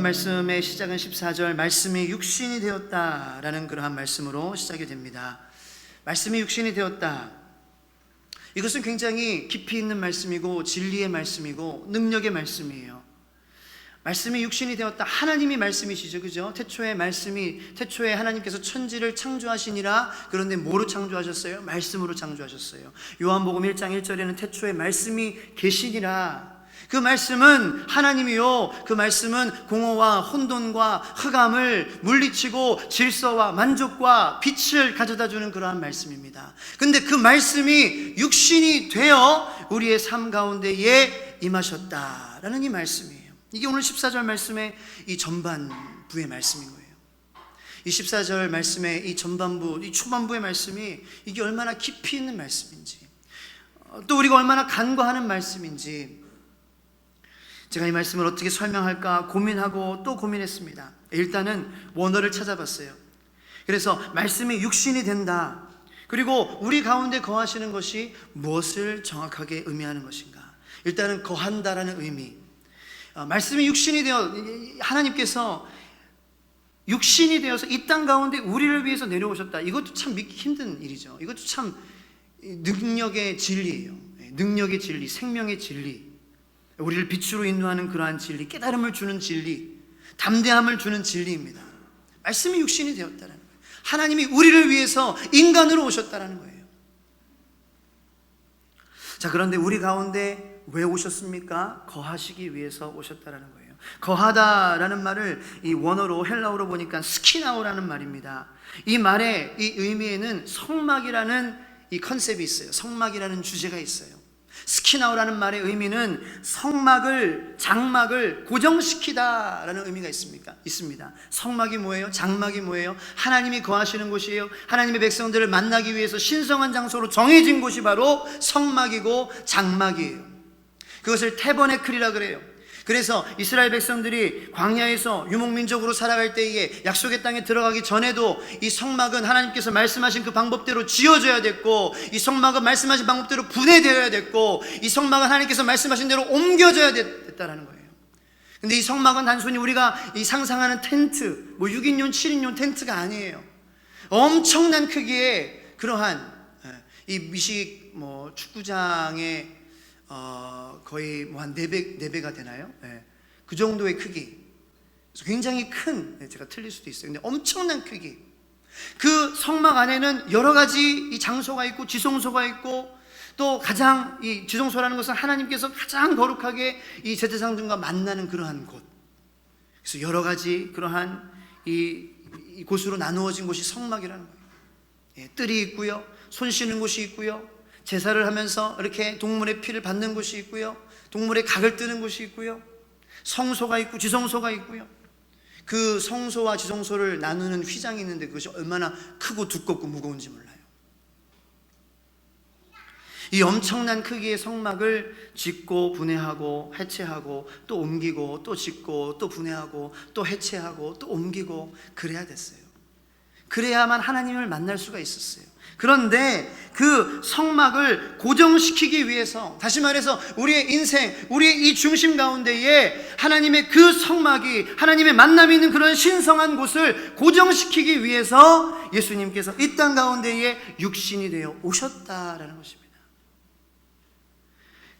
말씀의 시작은 14절 말씀이 육신이 되었다라는 그러한 말씀으로 시작이 됩니다. 말씀이 육신이 되었다. 이것은 굉장히 깊이 있는 말씀이고 진리의 말씀이고 능력의 말씀이에요. 말씀이 육신이 되었다. 하나님이 말씀이시죠, 그죠? 태초에 하나님께서 천지를 창조하시니라. 그런데 뭐로 창조하셨어요? 말씀으로 창조하셨어요. 요한복음 1장 1절에는 태초에 말씀이 계시니라. 그 말씀은 하나님이요, 그 말씀은 공허와 혼돈과 흑암을 물리치고 질서와 만족과 빛을 가져다주는 그러한 말씀입니다. 근데 그 말씀이 육신이 되어 우리의 삶 가운데에 임하셨다라는 이 말씀이에요. 이게 오늘 14절 말씀의 이 전반부의 말씀인 거예요. 이 14절 말씀의 이 전반부, 이 초반부의 말씀이 이게 얼마나 깊이 있는 말씀인지, 또 우리가 얼마나 간과하는 말씀인지 제가 이 말씀을 어떻게 설명할까 고민하고 또 고민했습니다. 일단은 원어를 찾아봤어요. 그래서 말씀이 육신이 된다. 그리고 우리 가운데 거하시는 것이 무엇을 정확하게 의미하는 것인가. 일단은 거한다라는 의미. 말씀이 육신이 되어 하나님께서 육신이 되어서 이 땅 가운데 우리를 위해서 내려오셨다. 이것도 참 믿기 힘든 일이죠. 이것도 참 능력의 진리예요. 능력의 진리, 생명의 진리, 우리를 빛으로 인도하는 그러한 진리, 깨달음을 주는 진리, 담대함을 주는 진리입니다. 말씀이 육신이 되었다는 거예요. 하나님이 우리를 위해서 인간으로 오셨다는 거예요. 자, 그런데 우리 가운데 왜 오셨습니까? 거하시기 위해서 오셨다라는 거예요. 거하다라는 말을 이 원어로 헬라어로 보니까 스키나오라는 말입니다. 이 말의 이 의미에는 성막이라는 이 컨셉이 있어요. 성막이라는 주제가 있어요. 스키나오라는 말의 의미는 성막을, 장막을 고정시키다라는 의미가 있습니다. 성막이 뭐예요? 장막이 뭐예요? 하나님이 거하시는 곳이에요. 하나님의 백성들을 만나기 위해서 신성한 장소로 정해진 곳이 바로 성막이고 장막이에요. 그것을 태버네클이라 그래요. 그래서 이스라엘 백성들이 광야에서 유목민족으로 살아갈 때에 약속의 땅에 들어가기 전에도 이 성막은 하나님께서 말씀하신 그 방법대로 지어져야 됐고, 이 성막은 말씀하신 방법대로 분해되어야 됐고, 이 성막은 하나님께서 말씀하신 대로 옮겨져야 됐다라는 거예요. 근데 이 성막은 단순히 우리가 이 상상하는 텐트, 6인용, 7인용 텐트가 아니에요. 엄청난 크기의 그러한 이 미식 축구장의 거의 한 4배가 되나요? 네. 그 정도의 크기. 그래서 굉장히 큰, 제가 틀릴 수도 있어요. 근데 엄청난 크기. 그 성막 안에는 여러 가지 이 장소가 있고 지성소가 있고, 또 가장 이 지성소라는 것은 하나님께서 가장 거룩하게 이 제사장들과 만나는 그러한 곳. 그래서 여러 가지 그러한 이 곳으로 나누어진 곳이 성막이라는 거예요. 예, 뜰이 있고요, 손 씻는 곳이 있고요, 제사를 하면서 이렇게 동물의 피를 받는 곳이 있고요, 동물의 각을 뜨는 곳이 있고요, 성소가 있고 지성소가 있고요. 그 성소와 지성소를 나누는 휘장이 있는데 그것이 얼마나 크고 두껍고 무거운지 몰라요. 이 엄청난 크기의 성막을 짓고 분해하고 해체하고 또 옮기고 또 짓고 또 분해하고 또 해체하고 또 옮기고 그래야 됐어요. 그래야만 하나님을 만날 수가 있었어요. 그런데 그 성막을 고정시키기 위해서, 다시 말해서 우리의 인생, 우리의 이 중심 가운데에 하나님의 그 성막이, 하나님의 만남이 있는 그런 신성한 곳을 고정시키기 위해서 예수님께서 이 땅 가운데에 육신이 되어 오셨다라는 것입니다.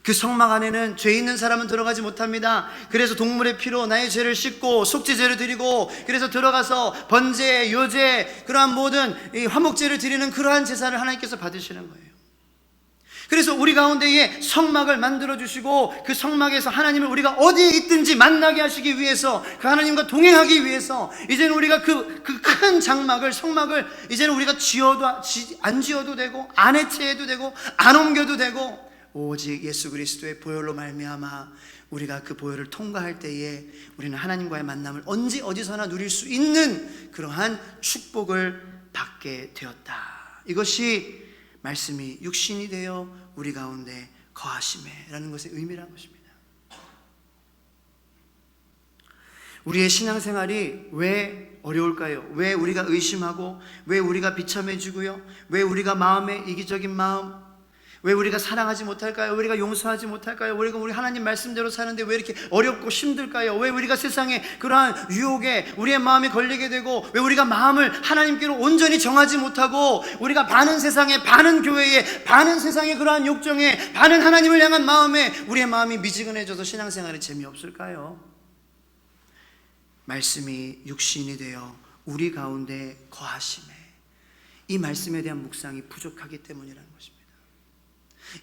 그 성막 안에는 죄 있는 사람은 들어가지 못합니다. 그래서 동물의 피로 나의 죄를 씻고 속죄제를 드리고, 그래서 들어가서 번제, 요제, 그러한 모든 이 화목제를 드리는 그러한 제사를 하나님께서 받으시는 거예요. 그래서 우리 가운데에 성막을 만들어주시고, 그 성막에서 하나님을 우리가 어디에 있든지 만나게 하시기 위해서, 그 하나님과 동행하기 위해서 이제는 우리가 그 큰 장막을, 성막을 이제는 우리가 안 지어도 되고, 안 해체해도 되고, 안 옮겨도 되고, 오직 예수 그리스도의 보혈로 말미암아 우리가 그 보혈을 통과할 때에 우리는 하나님과의 만남을 언제 어디서나 누릴 수 있는 그러한 축복을 받게 되었다. 이것이 말씀이 육신이 되어 우리 가운데 거하심에라는 것의 의미라는 것입니다. 우리의 신앙생활이 왜 어려울까요? 왜 우리가 의심하고, 왜 우리가 비참해지고요, 왜 우리가 마음에 이기적인 마음, 왜 우리가 사랑하지 못할까요? 왜 우리가 용서하지 못할까요? 왜 우리 하나님 말씀대로 사는데 왜 이렇게 어렵고 힘들까요? 왜 우리가 세상에 그러한 유혹에 우리의 마음이 걸리게 되고, 왜 우리가 마음을 하나님께로 온전히 정하지 못하고 우리가 반은 세상에, 반은 교회에, 반은 세상의 그러한 욕정에, 반은 하나님을 향한 마음에 우리의 마음이 미지근해져서 신앙생활에 재미없을까요? 말씀이 육신이 되어 우리 가운데 거하심에, 이 말씀에 대한 묵상이 부족하기 때문이라는 것입니다.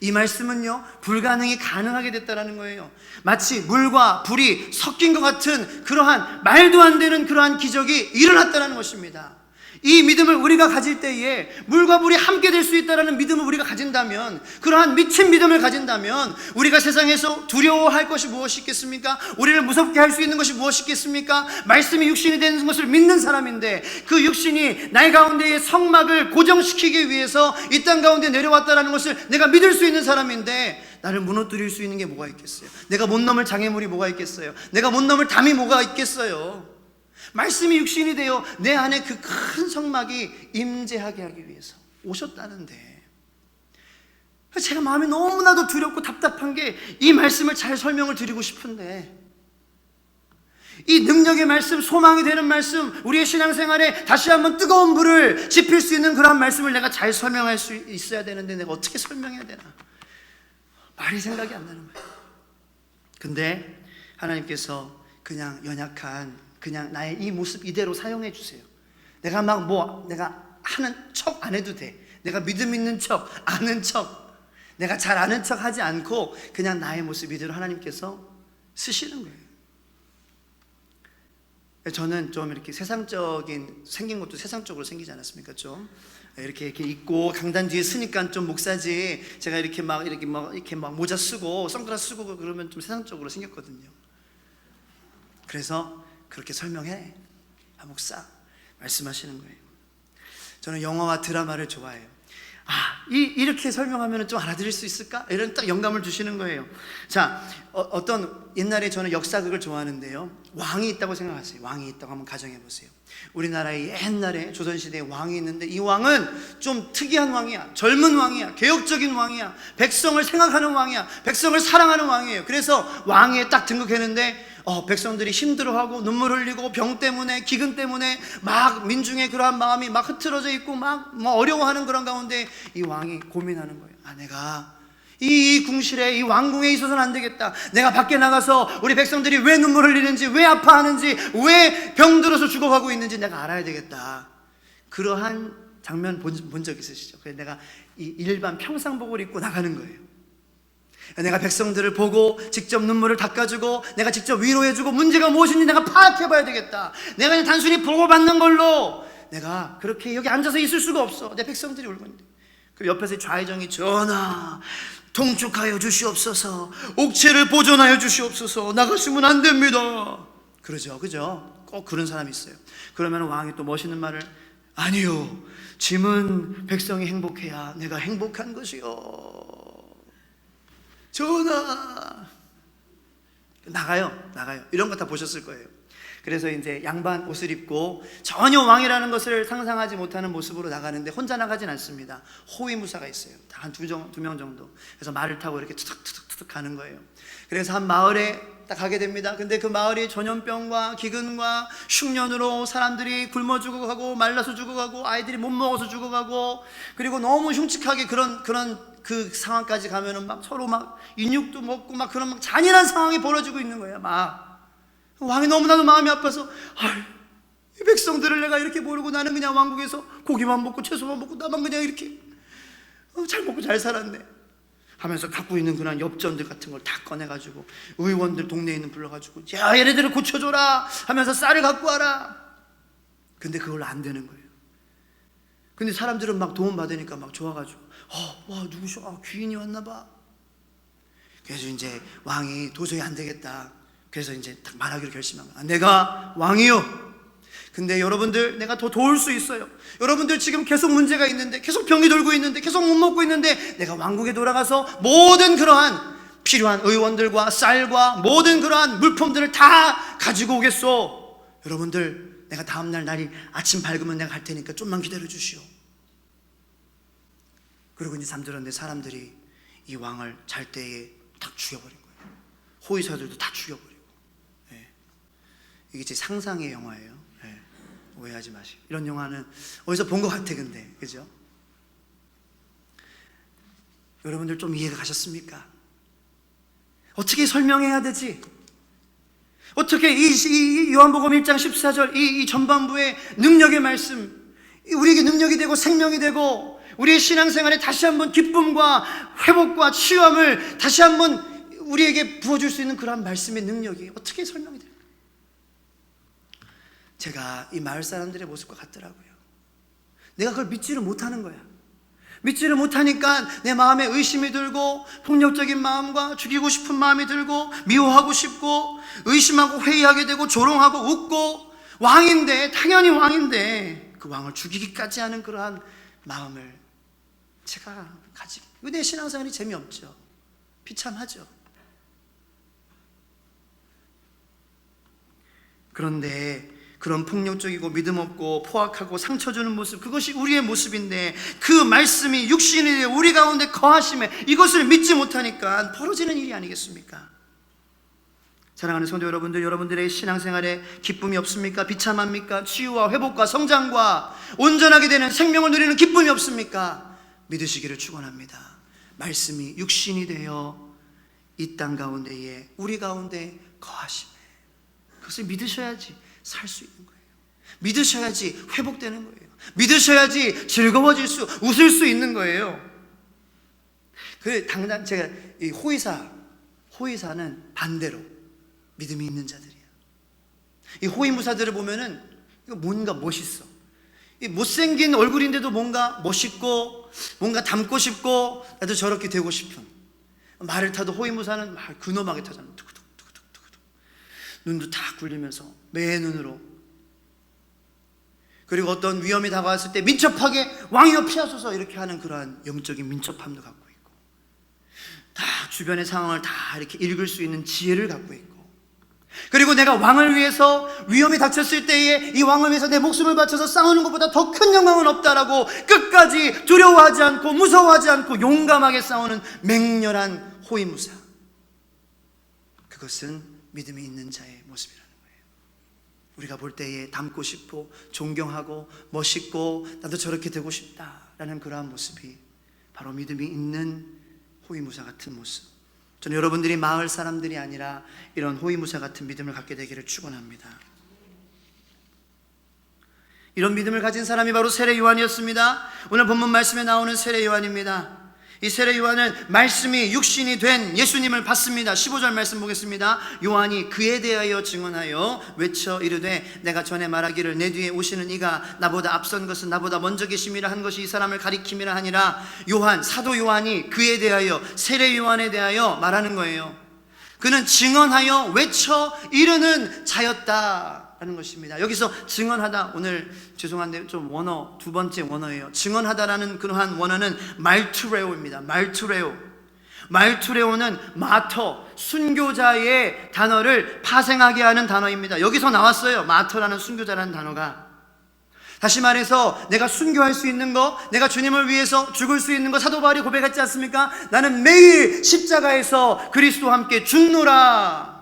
이 말씀은요, 불가능이 가능하게 됐다는 거예요. 마치 물과 불이 섞인 것 같은 그러한 말도 안 되는 그러한 기적이 일어났다는 것입니다. 이 믿음을 우리가 가질 때에 물과 불이 함께 될 수 있다는 믿음을 우리가 가진다면, 그러한 미친 믿음을 가진다면, 우리가 세상에서 두려워할 것이 무엇이 있겠습니까? 우리를 무섭게 할 수 있는 것이 무엇이 있겠습니까? 말씀이 육신이 되는 것을 믿는 사람인데, 그 육신이 나의 가운데의 성막을 고정시키기 위해서 이 땅 가운데 내려왔다는 것을 내가 믿을 수 있는 사람인데, 나를 무너뜨릴 수 있는 게 뭐가 있겠어요? 내가 못 넘을 장애물이 뭐가 있겠어요? 내가 못 넘을 담이 뭐가 있겠어요? 말씀이 육신이 되어 내 안에 그 큰 성막이 임재하게 하기 위해서 오셨다는데, 제가 마음이 너무나도 두렵고 답답한 게, 이 말씀을 잘 설명을 드리고 싶은데, 이 능력의 말씀, 소망이 되는 말씀, 우리의 신앙생활에 다시 한번 뜨거운 불을 지필 수 있는 그런 말씀을 내가 잘 설명할 수 있어야 되는데, 내가 어떻게 설명해야 되나, 말이 생각이 안 나는 거예요. 근데 하나님께서 그냥 연약한, 그냥 나의 이 모습 이대로 사용해 주세요. 내가 내가 하는 척 안 해도 돼. 내가 믿음 있는 척, 아는 척, 내가 잘 아는 척 하지 않고 그냥 나의 모습 이대로 하나님께서 쓰시는 거예요. 저는 좀 이렇게 생긴 것도 세상적으로 생기지 않았습니까? 좀 이렇게 있고 강단 뒤에 서니까 좀 목사지, 제가 이렇게 모자 쓰고 선글라스 쓰고 그러면 좀 세상적으로 생겼거든요. 그래서 그렇게 설명해, 목사 말씀하시는 거예요. 저는 영화와 드라마를 좋아해요. 이렇게 설명하면 좀 알아들을 수 있을까? 이런 딱 영감을 주시는 거예요. 자, 어떤 옛날에 저는 역사극을 좋아하는데요, 왕이 있다고 생각하세요. 왕이 있다고 한번 가정해 보세요. 우리나라에 옛날에 조선시대에 왕이 있는데, 이 왕은 좀 특이한 왕이야. 젊은 왕이야. 개혁적인 왕이야. 백성을 생각하는 왕이야. 백성을 사랑하는 왕이에요. 그래서 왕위에 딱 등극했는데 백성들이 힘들어하고 눈물 흘리고 병 때문에, 기근 때문에 막 민중의 그러한 마음이 막 흐트러져 있고 막 어려워하는 그런 가운데 이 왕이 고민하는 거예요. 내가 이 궁실에, 이 왕궁에 있어서는 안 되겠다. 내가 밖에 나가서 우리 백성들이 왜 눈물 흘리는지, 왜 아파하는지, 왜 병들어서 죽어가고 있는지 내가 알아야 되겠다. 그러한 장면 본 적 있으시죠? 그래서 내가 이 일반 평상복을 입고 나가는 거예요. 내가 백성들을 보고 직접 눈물을 닦아주고, 내가 직접 위로해주고, 문제가 무엇인지 내가 파악해봐야 되겠다. 내가 그냥 단순히 보고받는 걸로 내가 그렇게 여기 앉아서 있을 수가 없어. 내 백성들이 울고 있는데. 그 옆에서 좌회정이, 전하 통축하여 주시옵소서, 옥체를 보존하여 주시옵소서, 나가시면 안 됩니다. 그러죠, 그죠? 꼭 그런 사람이 있어요. 그러면 왕이 또 멋있는 말을, 아니요, 짐은 백성이 행복해야 내가 행복한 것이요. 전하, 나가요. 이런 거 다 보셨을 거예요. 그래서 이제 양반 옷을 입고 전혀 왕이라는 것을 상상하지 못하는 모습으로 나가는데, 혼자 나가진 않습니다. 호위무사가 있어요. 한 두 명 정도. 그래서 말을 타고 이렇게 투둑투둑 가는 거예요. 그래서 한 마을에 딱 가게 됩니다. 근데 그 마을이 전염병과 기근과 흉년으로 사람들이 굶어 죽어가고, 말라서 죽어가고, 아이들이 못 먹어서 죽어가고, 그리고 너무 흉측하게 그런 그 상황까지 가면은 막 서로 막 인육도 먹고 막 그런 막 잔인한 상황이 벌어지고 있는 거예요. 왕이 너무나도 마음이 아파서, 이 백성들을 내가 이렇게 모르고 나는 그냥 왕국에서 고기만 먹고 채소만 먹고 나만 그냥 이렇게 잘 먹고 잘 살았네 하면서 갖고 있는 그런 엽전들 같은 걸 다 꺼내가지고 의원들 동네에 있는 불러가지고, 야, 얘네들을 고쳐줘라 하면서 쌀을 갖고 와라. 근데 그걸로 안 되는 거예요. 근데 사람들은 막 도움 받으니까 막 좋아가지고, 와, 누구셔? 귀인이 왔나 봐. 그래서 이제 왕이 도저히 안 되겠다. 그래서 이제 딱 말하기로 결심한 거야. 내가 왕이요. 근데 여러분들, 내가 더 도울 수 있어요. 여러분들 지금 계속 문제가 있는데, 계속 병이 돌고 있는데, 계속 못 먹고 있는데, 내가 왕국에 돌아가서 모든 그러한 필요한 의원들과 쌀과 모든 그러한 물품들을 다 가지고 오겠소. 여러분들, 내가 다음날 날이 아침 밝으면 내가 갈 테니까 좀만 기다려 주시오. 그리고 이제 잠들었는데 사람들이 이 왕을 잘 때에 딱 죽여버린 거예요. 호위사들도 다 죽여버리고. 예. 이게 제 상상의 영화예요. 예. 오해하지 마시고. 이런 영화는 어디서 본 것 같아, 근데. 그죠? 여러분들 좀 이해가 가셨습니까? 어떻게 설명해야 되지? 어떻게 이 요한복음 1장 14절 이 전반부의 능력의 말씀, 우리에게 능력이 되고 생명이 되고 우리의 신앙생활에 다시 한번 기쁨과 회복과 치유함을 다시 한번 우리에게 부어줄 수 있는 그러한 말씀의 능력이 어떻게 설명이 될까요? 제가 이 마을 사람들의 모습과 같더라고요. 내가 그걸 믿지를 못하는 거야. 믿지를 못하니까 내 마음에 의심이 들고 폭력적인 마음과 죽이고 싶은 마음이 들고 미워하고 싶고 의심하고 회의하게 되고 조롱하고 웃고, 왕인데, 당연히 왕인데 그 왕을 죽이기까지 하는 그러한 마음을 제가 가지고, 이거 내 신앙생활이 재미없죠. 비참하죠. 그런데 그런 폭력적이고 믿음 없고 포악하고 상처 주는 모습, 그것이 우리의 모습인데 그 말씀이 육신이 되어 우리 가운데 거하심에 이것을 믿지 못하니까 벌어지는 일이 아니겠습니까? 사랑하는 성도 여러분들, 여러분들의 신앙생활에 기쁨이 없습니까? 비참합니까? 치유와 회복과 성장과 온전하게 되는 생명을 누리는 기쁨이 없습니까? 믿으시기를 축원합니다. 말씀이 육신이 되어 이 땅 가운데에 우리 가운데 거하심에, 그것을 믿으셔야지 살 수 있는 거예요. 믿으셔야지 회복되는 거예요. 믿으셔야지 즐거워질 수, 웃을 수 있는 거예요. 당장 제가 이 호위사는 반대로 믿음이 있는 자들이에요. 이 호위무사들을 보면은 뭔가 멋있어. 이 못생긴 얼굴인데도 뭔가 멋있고 뭔가 닮고 싶고 나도 저렇게 되고 싶은, 말을 타도 호위무사는 말 근엄하게 타잖아. 눈도 다 굴리면서 매 눈으로, 그리고 어떤 위험이 다가왔을 때 민첩하게 왕이여 피하소서 이렇게 하는 그러한 영적인 민첩함도 갖고 있고, 다 주변의 상황을 다 이렇게 읽을 수 있는 지혜를 갖고 있고, 그리고 내가 왕을 위해서 위험이 닥쳤을 때에 이 왕을 위해서 내 목숨을 바쳐서 싸우는 것보다 더 큰 영광은 없다라고 끝까지 두려워하지 않고 무서워하지 않고 용감하게 싸우는 맹렬한 호위무사, 그것은 믿음이 있는 자의 모습이라는 거예요. 우리가 볼 때에 닮고 싶고 존경하고 멋있고 나도 저렇게 되고 싶다라는 그러한 모습이 바로 믿음이 있는 호위무사 같은 모습. 저는 여러분들이 마을 사람들이 아니라 이런 호위무사 같은 믿음을 갖게 되기를 축원합니다. 이런 믿음을 가진 사람이 바로 세례 요한이었습니다. 오늘 본문 말씀에 나오는 세례 요한입니다. 이 세례 요한은 말씀이 육신이 된 예수님을 봤습니다. 15절 말씀 보겠습니다. 요한이 그에 대하여 증언하여 외쳐 이르되 내가 전에 말하기를 내 뒤에 오시는 이가 나보다 앞선 것은 나보다 먼저 계심이라 한 것이 이 사람을 가리킴이라 하니라. 요한, 사도 요한이 그에 대하여, 세례 요한에 대하여 말하는 거예요. 그는 증언하여 외쳐 이르는 자였다 라는 것입니다. 여기서 증언하다, 오늘 죄송한데 좀 원어, 두 번째 원어예요. 증언하다라는 그러한 원어는 말투레오입니다. 말투레오는 마터, 순교자의 단어를 파생하게 하는 단어입니다. 여기서 나왔어요. 마터라는 순교자라는 단어가. 다시 말해서 내가 순교할 수 있는 거, 내가 주님을 위해서 죽을 수 있는 거, 사도 바울이 고백했지 않습니까? 나는 매일 십자가에서 그리스도와 함께 죽노라.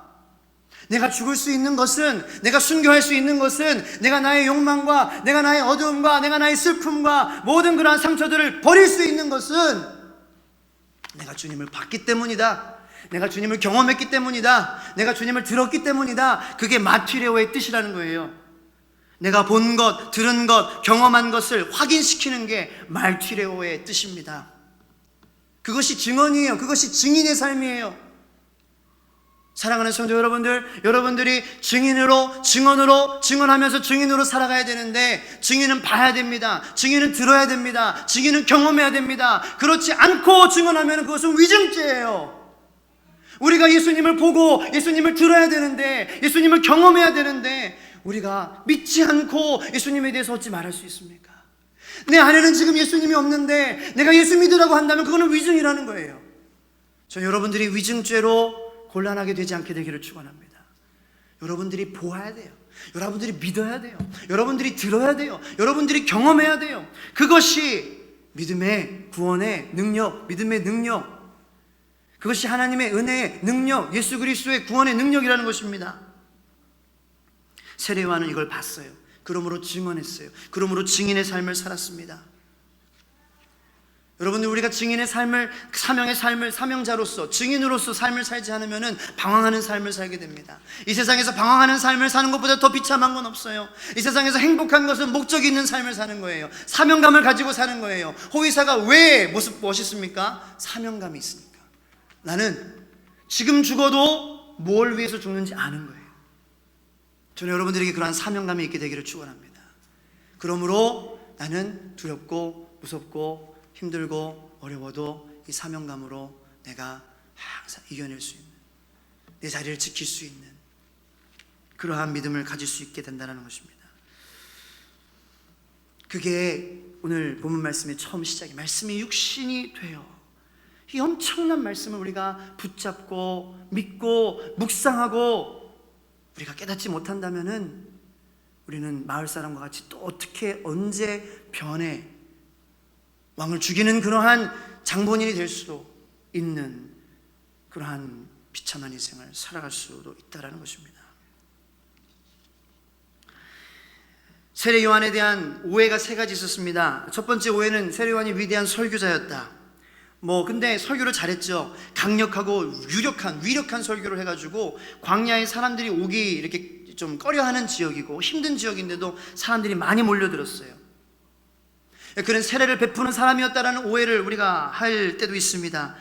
내가 죽을 수 있는 것은, 내가 순교할 수 있는 것은 내가 나의 욕망과 내가 나의 어두움과 내가 나의 슬픔과 모든 그러한 상처들을 버릴 수 있는 것은 내가 주님을 봤기 때문이다. 내가 주님을 경험했기 때문이다. 내가 주님을 들었기 때문이다. 그게 마티레오의 뜻이라는 거예요. 내가 본 것, 들은 것, 경험한 것을 확인시키는 게 말티레오의 뜻입니다. 그것이 증언이에요. 그것이 증인의 삶이에요. 사랑하는 성도 여러분들, 여러분들이 증인으로, 증언으로, 증언하면서 증인으로 살아가야 되는데, 증인은 봐야 됩니다. 증인은 들어야 됩니다. 증인은 경험해야 됩니다. 그렇지 않고 증언하면 그것은 위증죄예요. 우리가 예수님을 보고 예수님을 들어야 되는데, 예수님을 경험해야 되는데, 우리가 믿지 않고 예수님에 대해서 어찌 말할 수 있습니까? 내 안에는 지금 예수님이 없는데 내가 예수 믿으라고 한다면 그거는 위증이라는 거예요. 저 여러분들이 위증죄로 곤란하게 되지 않게 되기를 축원합니다. 여러분들이 보아야 돼요. 여러분들이 믿어야 돼요. 여러분들이 들어야 돼요. 여러분들이 경험해야 돼요. 그것이 믿음의 구원의 능력, 믿음의 능력. 그것이 하나님의 은혜의 능력, 예수 그리스도의 구원의 능력이라는 것입니다. 세례 요한은 이걸 봤어요. 그러므로 증언했어요. 그러므로 증인의 삶을 살았습니다. 여러분들, 우리가 증인의 삶을, 사명의 삶을, 사명자로서, 증인으로서 삶을 살지 않으면 방황하는 삶을 살게 됩니다. 이 세상에서 방황하는 삶을 사는 것보다 더 비참한 건 없어요. 이 세상에서 행복한 것은 목적이 있는 삶을 사는 거예요. 사명감을 가지고 사는 거예요. 호위사가 왜 멋있습니까? 사명감이 있으니까. 나는 지금 죽어도 뭘 위해서 죽는지 아는 거예요. 저는 여러분들에게 그러한 사명감이 있게 되기를 축원합니다. 그러므로 나는 두렵고 무섭고 힘들고 어려워도 이 사명감으로 내가 항상 이겨낼 수 있는, 내 자리를 지킬 수 있는 그러한 믿음을 가질 수 있게 된다는 것입니다. 그게 오늘 본문 말씀의 처음 시작이, 말씀이 육신이 되어, 이 엄청난 말씀을 우리가 붙잡고 믿고 묵상하고 우리가 깨닫지 못한다면은 우리는 마을 사람과 같이 또 어떻게 언제 변해 왕을 죽이는 그러한 장본인이 될 수도 있는 그러한 비참한 인생을 살아갈 수도 있다는 것입니다. 세례 요한에 대한 오해가 세 가지 있었습니다. 첫 번째 오해는 세례 요한이 위대한 설교자였다. 근데 설교를 잘했죠. 강력하고 위력한 설교를 해가지고 광야에 사람들이 오기 이렇게 좀 꺼려하는 지역이고 힘든 지역인데도 사람들이 많이 몰려들었어요. 그는 세례를 베푸는 사람이었다라는 오해를 우리가 할 때도 있습니다.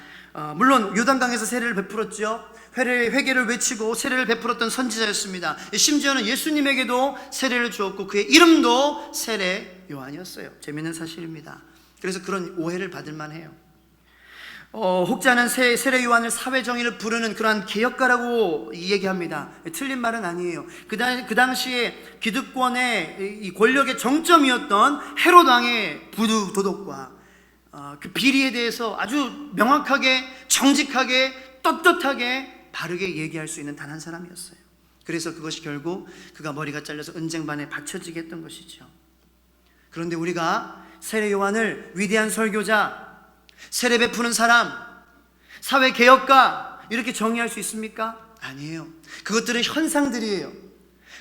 물론 요단강에서 세례를 베풀었죠. 회개를 외치고 세례를 베풀었던 선지자였습니다. 심지어는 예수님에게도 세례를 주었고 그의 이름도 세례 요한이었어요. 재미있는 사실입니다. 그래서 그런 오해를 받을 만해요. 혹자는 세례 요한을 사회정의를 부르는 그러한 개혁가라고 얘기합니다. 틀린 말은 아니에요. 그 당시에 기득권의 이 권력의 정점이었던 헤롯 왕의 부도덕과 그 비리에 대해서 아주 명확하게, 정직하게, 떳떳하게, 바르게 얘기할 수 있는 단 한 사람이었어요. 그래서 그것이 결국 그가 머리가 잘려서 은쟁반에 받쳐지게 했던 것이죠. 그런데 우리가 세례 요한을 위대한 설교자, 세례 베푸는 사람, 사회개혁가 이렇게 정의할 수 있습니까? 아니에요. 그것들은 현상들이에요.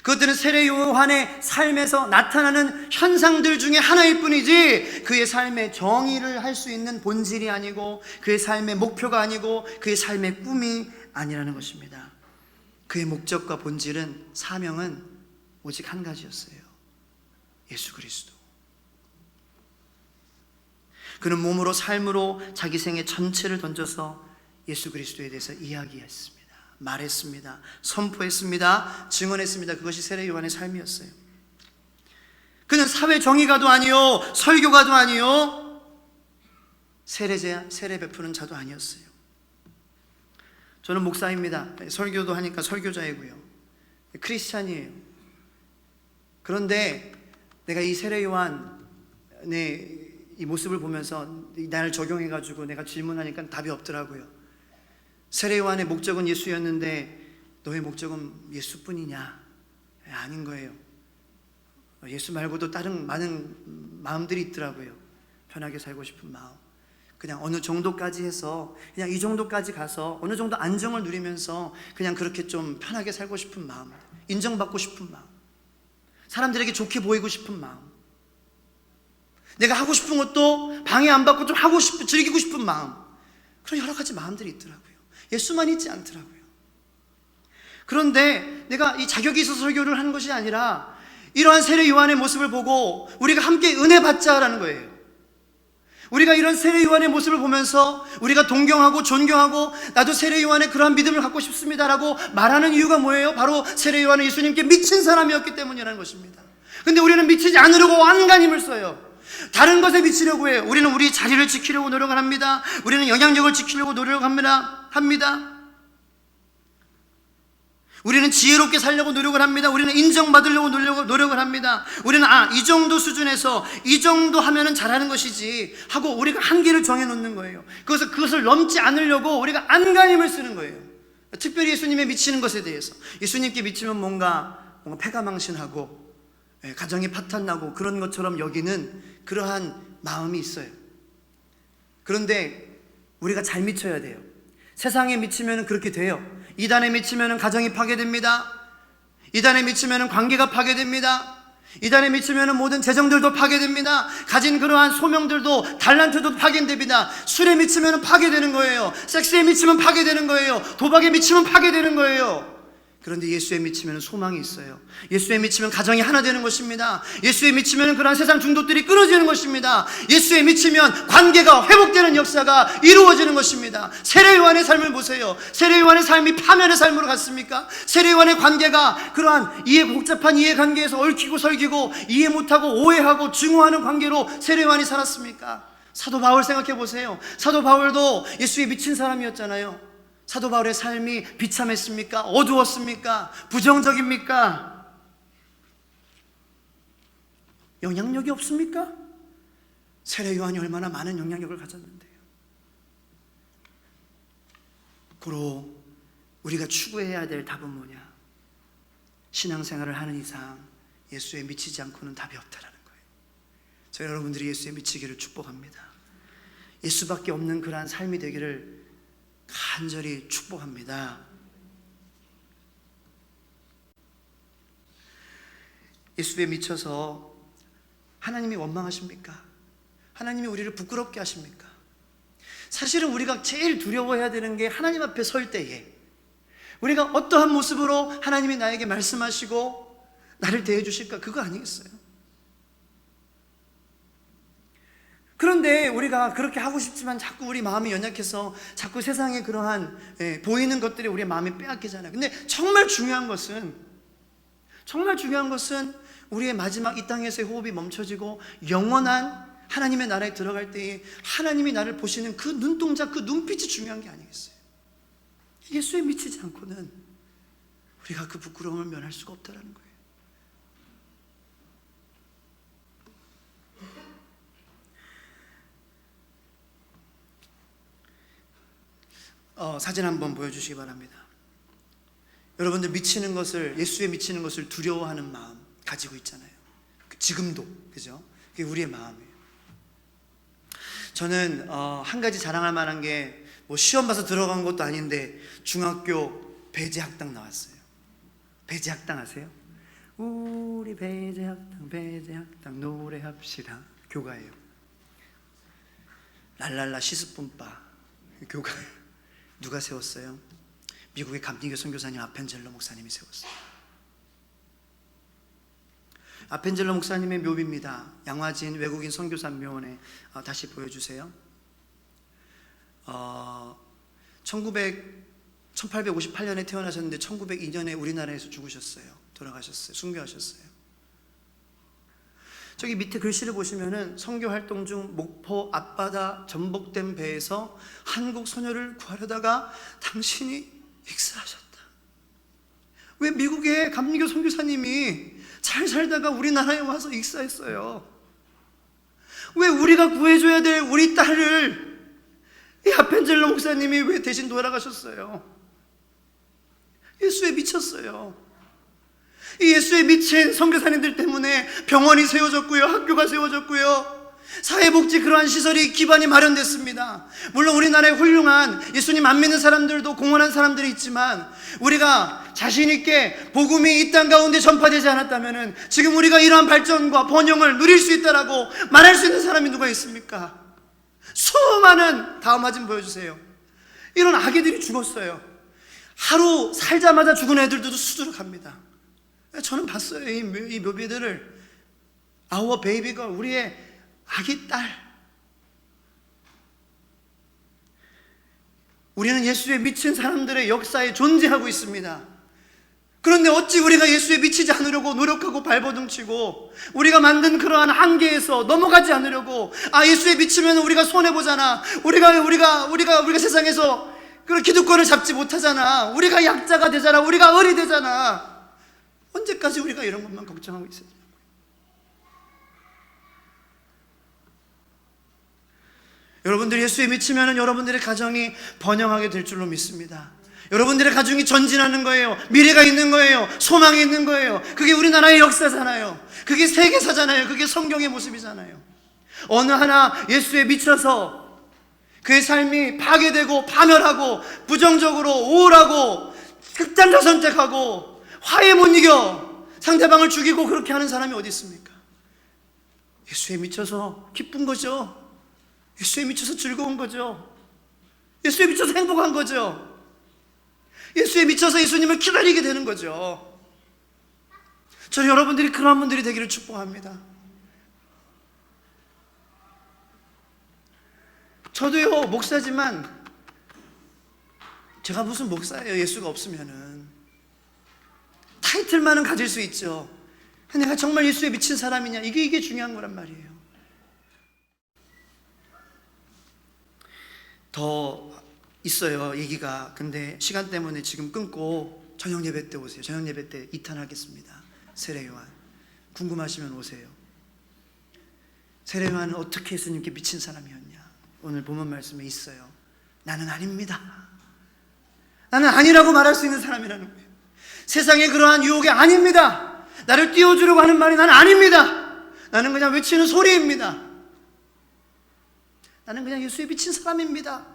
그것들은 세례 요한의 삶에서 나타나는 현상들 중에 하나일 뿐이지 그의 삶의 정의를 할 수 있는 본질이 아니고 그의 삶의 목표가 아니고 그의 삶의 꿈이 아니라는 것입니다. 그의 목적과 본질은, 사명은 오직 한 가지였어요. 예수 그리스도. 그는 몸으로, 삶으로 자기 생애 전체를 던져서 예수 그리스도에 대해서 이야기했습니다. 말했습니다. 선포했습니다. 증언했습니다. 그것이 세례 요한의 삶이었어요. 그는 사회 정의가도 아니요, 설교가도 아니요, 세례 베푸는 자도 아니었어요. 저는 목사입니다. 설교도 하니까 설교자이고요, 크리스찬이에요. 그런데 내가 이 세례 요한의 이 모습을 보면서 나를 적용해가지고 내가 질문하니까 답이 없더라고요. 세례 요한의 목적은 예수였는데 너의 목적은 예수뿐이냐? 아닌 거예요. 예수 말고도 다른 많은 마음들이 있더라고요. 편하게 살고 싶은 마음, 그냥 어느 정도까지 해서 그냥 이 정도까지 가서 어느 정도 안정을 누리면서 그냥 그렇게 좀 편하게 살고 싶은 마음, 인정받고 싶은 마음, 사람들에게 좋게 보이고 싶은 마음, 내가 하고 싶은 것도 방해 안 받고 좀 하고 싶은, 즐기고 싶은 마음, 그런 여러 가지 마음들이 있더라고요. 예수만 있지 않더라고요. 그런데 내가 이 자격이 있어서 설교를 하는 것이 아니라 이러한 세례 요한의 모습을 보고 우리가 함께 은혜 받자라는 거예요. 우리가 이런 세례 요한의 모습을 보면서 우리가 동경하고 존경하고 나도 세례 요한의 그러한 믿음을 갖고 싶습니다라고 말하는 이유가 뭐예요? 바로 세례 요한은 예수님께 미친 사람이었기 때문이라는 것입니다. 근데 우리는 미치지 않으려고 안간힘을 써요. 다른 것에 미치려고 해요. 우리는 우리 자리를 지키려고 노력을 합니다. 우리는 영향력을 지키려고 노력합니다. 우리는 지혜롭게 살려고 노력을 합니다. 우리는 인정받으려고 노력을 합니다. 우리는 이 정도 수준에서 이 정도 하면은 잘하는 것이지 하고 우리가 한계를 정해놓는 거예요. 그것을 넘지 않으려고 우리가 안간힘을 쓰는 거예요. 특별히 예수님에 미치는 것에 대해서, 예수님께 미치면 뭔가 패가망신하고 가정이 파탄나고 그런 것처럼 여기는 그러한 마음이 있어요. 그런데 우리가 잘 미쳐야 돼요. 세상에 미치면 그렇게 돼요. 이단에 미치면 가정이 파괴됩니다. 이단에 미치면 관계가 파괴됩니다. 이단에 미치면 모든 재정들도 파괴됩니다. 가진 그러한 소명들도, 달란트도 파괴됩니다. 술에 미치면 파괴되는 거예요. 섹스에 미치면 파괴되는 거예요. 도박에 미치면 파괴되는 거예요. 그런데 예수에 미치면 소망이 있어요. 예수에 미치면 가정이 하나 되는 것입니다. 예수에 미치면 그러한 세상 중독들이 끊어지는 것입니다. 예수에 미치면 관계가 회복되는 역사가 이루어지는 것입니다. 세례요한의 삶을 보세요. 세례요한의 삶이 파멸의 삶으로 갔습니까? 세례요한의 관계가 그러한 복잡한 이해관계에서 얽히고 설키고 이해 못하고 오해하고 증오하는 관계로 세례요한이 살았습니까? 사도 바울 생각해 보세요. 사도 바울도 예수에 미친 사람이었잖아요. 사도 바울의 삶이 비참했습니까? 어두웠습니까? 부정적입니까? 영향력이 없습니까? 세례 요한이 얼마나 많은 영향력을 가졌는데요. 고로 우리가 추구해야 될 답은 뭐냐? 신앙생활을 하는 이상 예수에 미치지 않고는 답이 없다라는 거예요. 저 여러분들이 예수에 미치기를 축복합니다. 예수밖에 없는 그러한 삶이 되기를 간절히 축복합니다. 예수에 미쳐서 하나님이 원망하십니까? 하나님이 우리를 부끄럽게 하십니까? 사실은 우리가 제일 두려워해야 되는 게 하나님 앞에 설 때에 우리가 어떠한 모습으로 하나님이 나에게 말씀하시고 나를 대해 주실까? 그거 아니겠어요? 그런데 우리가 그렇게 하고 싶지만 자꾸 우리 마음이 연약해서 자꾸 세상에 그러한 보이는 것들이 우리의 마음이 빼앗기잖아요. 근데 정말 중요한 것은 우리의 마지막 이 땅에서의 호흡이 멈춰지고 영원한 하나님의 나라에 들어갈 때에 하나님이 나를 보시는 그 눈동자, 그 눈빛이 중요한 게 아니겠어요? 예수에 미치지 않고는 우리가 그 부끄러움을 면할 수가 없다는 거예요. 사진 한번 보여주시기 바랍니다. 여러분들 미치는 것을, 예수에 미치는 것을 두려워하는 마음 가지고 있잖아요. 지금도, 그죠? 그게 우리의 마음이에요. 저는 한 가지 자랑할 만한 게 뭐 시험 봐서 들어간 것도 아닌데 중학교 배제학당 나왔어요. 배제학당 아세요? 우리 배제학당 노래합시다. 교가예요. 랄랄라 시스본바 교가예요. 누가 세웠어요? 미국의 감리교 선교사님 아펜젤러 목사님이 세웠어요. 아펜젤러 목사님의 묘비입니다. 양화진 외국인 선교사 묘원에 다시 보여주세요. 1858년에 태어나셨는데 1902년에 우리나라에서 죽으셨어요. 돌아가셨어요. 순교하셨어요. 저기 밑에 글씨를 보시면은 선교 활동 중 목포 앞바다 전복된 배에서 한국 소녀를 구하려다가 당신이 익사하셨다. 왜 미국의 감리교 선교사님이 잘 살다가 우리나라에 와서 익사했어요? 왜 우리가 구해줘야 될 우리 딸을 이 아펜젤러 목사님이 왜 대신 돌아가셨어요? 예수에 미쳤어요. 이 예수에 미친 선교사님들 때문에 병원이 세워졌고요, 학교가 세워졌고요, 사회복지 그러한 시설이 기반이 마련됐습니다. 물론 우리나라에 훌륭한 예수님 안 믿는 사람들도 공헌한 사람들이 있지만 우리가 자신 있게 복음이 이 땅 가운데 전파되지 않았다면 지금 우리가 이러한 발전과 번영을 누릴 수 있다라고 말할 수 있는 사람이 누가 있습니까? 수많은, 다음 사진 보여주세요. 이런 아기들이 죽었어요. 하루 살자마자 죽은 애들도 수두룩 합니다. 저는 봤어요. 이 묘비들을. Our baby girl, 우리의 아기 딸. 우리는 예수에 미친 사람들의 역사에 존재하고 있습니다. 그런데 어찌 우리가 예수에 미치지 않으려고 노력하고 발버둥치고 우리가 만든 그러한 한계에서 넘어가지 않으려고, 예수에 미치면 우리가 손해보잖아, 우리가 세상에서 그런 기득권을 잡지 못하잖아, 우리가 약자가 되잖아, 우리가 을이 되잖아. 언제까지 우리가 이런 것만 걱정하고 있어야 되냐고요. 여러분들이 예수에 미치면 여러분들의 가정이 번영하게 될 줄로 믿습니다. 여러분들의 가정이 전진하는 거예요. 미래가 있는 거예요. 소망이 있는 거예요. 그게 우리나라의 역사잖아요. 그게 세계사잖아요. 그게 성경의 모습이잖아요. 어느 하나 예수에 미쳐서 그의 삶이 파괴되고 파멸하고 부정적으로 우울하고 극단적 선택하고 화해 못 이겨 상대방을 죽이고 그렇게 하는 사람이 어디 있습니까? 예수에 미쳐서 기쁜 거죠. 예수에 미쳐서 즐거운 거죠. 예수에 미쳐서 행복한 거죠. 예수에 미쳐서 예수님을 기다리게 되는 거죠. 저는 여러분들이 그런 분들이 되기를 축복합니다. 저도요, 목사지만 제가 무슨 목사예요? 예수가 없으면은. 타이틀만은 가질 수 있죠. 내가 정말 예수에 미친 사람이냐, 이게 중요한 거란 말이에요. 더 있어요, 얘기가. 근데 시간 때문에 지금 끊고 저녁 예배 때 오세요. 저녁 예배 때 2탄 하겠습니다. 세례요한 궁금하시면 오세요. 세례요한은 어떻게 예수님께 미친 사람이었냐, 오늘 본문 말씀에 있어요. 나는 아닙니다. 나는 아니라고 말할 수 있는 사람이라는 거예요. 세상에 그러한 유혹이 아닙니다. 나를 띄워주려고 하는 말이 나는 아닙니다. 나는 그냥 외치는 소리입니다. 나는 그냥 예수에 미친 사람입니다.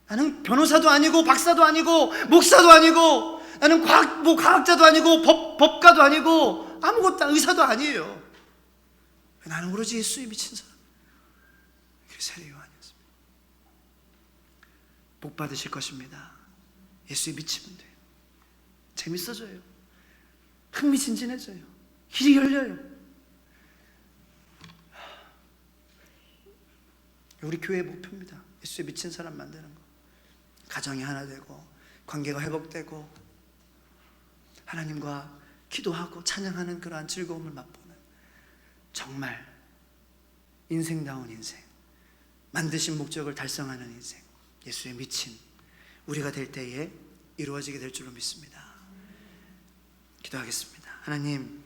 나는 변호사도 아니고 박사도 아니고 목사도 아니고 나는 과학자도 아니고 법가도 아니고 아무것도 의사도 아니에요. 나는 오로지 예수에 미친 사람. 그게 세례 요한이었습니다. 복 받으실 것입니다. 예수에 미치면 돼요. 재밌어져요. 흥미진진해져요. 길이 열려요. 우리 교회의 목표입니다. 예수에 미친 사람 만드는 거. 가정이 하나 되고 관계가 회복되고 하나님과 기도하고 찬양하는 그러한 즐거움을 맛보는 정말 인생다운 인생, 만드신 목적을 달성하는 인생, 예수에 미친 우리가 될 때에 이루어지게 될 줄로 믿습니다. 기도하겠습니다. 하나님,